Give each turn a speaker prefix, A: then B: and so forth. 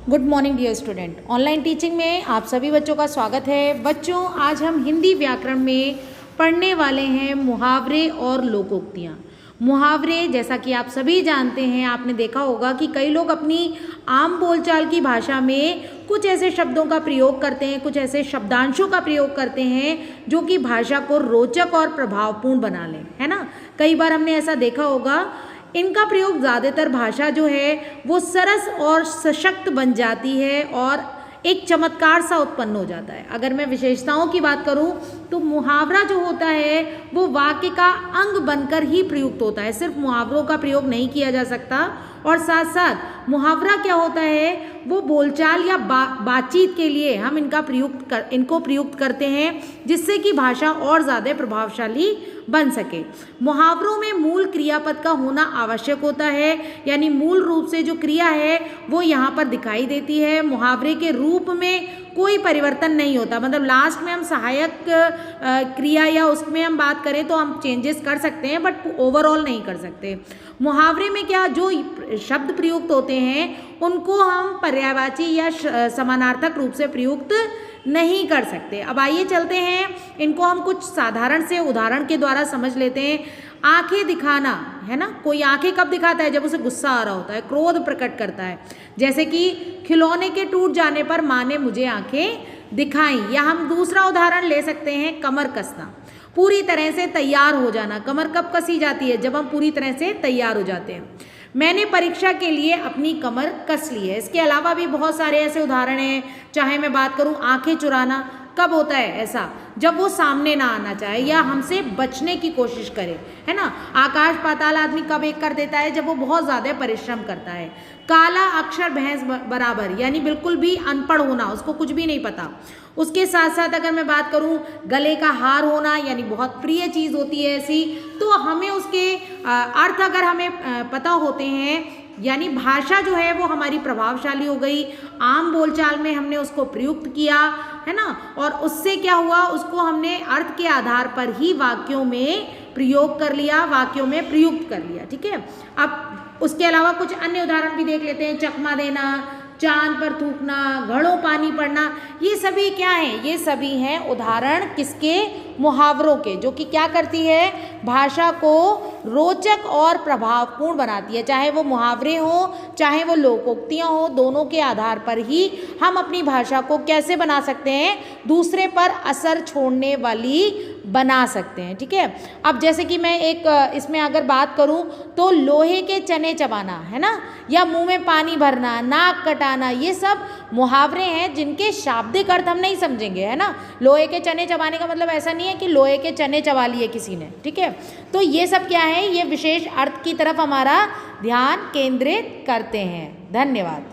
A: Good morning dear student. Online teaching में आप सभी बच्चों का स्वागत है। बच्चों, आज हम हिंदी व्याकरण में पढ़ने वाले हैं मुहावरे और लोकोक्तियाँ। मुहावरे जैसा कि आप सभी जानते हैं, आपने देखा होगा कि कई लोग अपनी आम बोलचाल की भाषा में कुछ ऐसे शब्दों का प्रयोग करते हैं, कुछ ऐसे शब्दांशों का प्रयोग करते हैं जो कि भाषा को रोचक और प्रभावपूर्ण बना लें, है ना। कई बार हमने ऐसा देखा होगा। इनका प्रयोग ज़्यादातर भाषा जो है वो सरस और सशक्त बन जाती है और एक चमत्कार सा उत्पन्न हो जाता है। अगर मैं विशेषताओं की बात करूं तो मुहावरा जो होता है वो वाक्य का अंग बनकर ही प्रयुक्त होता है। सिर्फ मुहावरों का प्रयोग नहीं किया जा सकता। और साथ साथ मुहावरा क्या होता है, वो बोलचाल या बातचीत के लिए हम इनको प्रयुक्त करते हैं, जिससे कि भाषा और ज़्यादा प्रभावशाली बन सके। मुहावरों में मूल क्रियापद का होना आवश्यक होता है, यानी मूल रूप से जो क्रिया है वो यहाँ पर दिखाई देती है। मुहावरे के रूप में कोई परिवर्तन नहीं होता, मतलब लास्ट में हम सहायक क्रिया या उसमें हम बात करें तो हम चेंजेस कर सकते हैं, बट ओवरऑल नहीं कर सकते। मुहावरे में क्या जो शब्द प्रयुक्त होते हैं उनको हम पर्यायवाची या समानार्थक रूप से प्रयुक्त नहीं कर सकते। अब आइए चलते हैं, इनको हम कुछ साधारण से उदाहरण के द्वारा समझ लेते हैं। आंखें दिखाना, है ना। कोई आंखें कब दिखाता है? जब उसे गुस्सा आ रहा होता है, क्रोध प्रकट करता है। जैसे कि खिलौने के टूट जाने पर माँ ने मुझे आंखें दिखाई। या हम दूसरा उदाहरण ले सकते हैं, कमर कसना, पूरी तरह से तैयार हो जाना। कमर कब कसी जाती है? जब हम पूरी तरह से तैयार हो जाते हैं। मैंने परीक्षा के लिए अपनी कमर कस ली है। इसके अलावा भी बहुत सारे ऐसे उदाहरण हैं। चाहे मैं बात करूं आंखें चुराना, कब होता है ऐसा? जब वो सामने ना आना चाहे या हमसे बचने की कोशिश करे, है ना। आकाश पाताल आदमी कब एक कर देता है? जब वो बहुत ज़्यादा परिश्रम करता है। काला अक्षर भैंस बराबर, यानी बिल्कुल भी अनपढ़ होना, उसको कुछ भी नहीं पता। उसके साथ साथ अगर मैं बात करूं गले का हार होना, यानी बहुत प्रिय चीज़ होती है ऐसी, तो हमें उसके अर्थ अगर हमें पता होते हैं, यानी भाषा जो है वो हमारी प्रभावशाली हो गई। आम बोलचाल में हमने उसको प्रयुक्त किया, है ना, और उससे क्या हुआ, उसको हमने अर्थ के आधार पर ही वाक्यों में प्रयोग कर लिया, वाक्यों में प्रयुक्त कर लिया। ठीक है। अब उसके अलावा कुछ अन्य उदाहरण भी देख लेते हैं। चकमा देना, चांद पर थूकना, घड़ों पानी पड़ना, ये सभी क्या हैं? ये सभी हैं उदाहरण किसके? मुहावरों के, जो कि क्या करती है, भाषा को रोचक और प्रभावपूर्ण बनाती है। चाहे वो मुहावरे हो, चाहे वो लोकोक्तियाँ हो, दोनों के आधार पर ही हम अपनी भाषा को कैसे बना सकते हैं, दूसरे पर असर छोड़ने वाली बना सकते हैं। ठीक है। अब जैसे कि मैं एक इसमें अगर बात करूं तो लोहे के चने चबाना, है ना, या मुंह में पानी भरना, नाक कटाना, ये सब मुहावरे हैं जिनके शाब्दिक अर्थ हम नहीं समझेंगे, है ना। लोहे के चने चबाने का मतलब ऐसा नहीं है कि लोहे के चने चबा लिए किसी ने। ठीक है। तो ये सब क्या है, ये विशेष अर्थ की तरफ हमारा ध्यान केंद्रित करते हैं। धन्यवाद।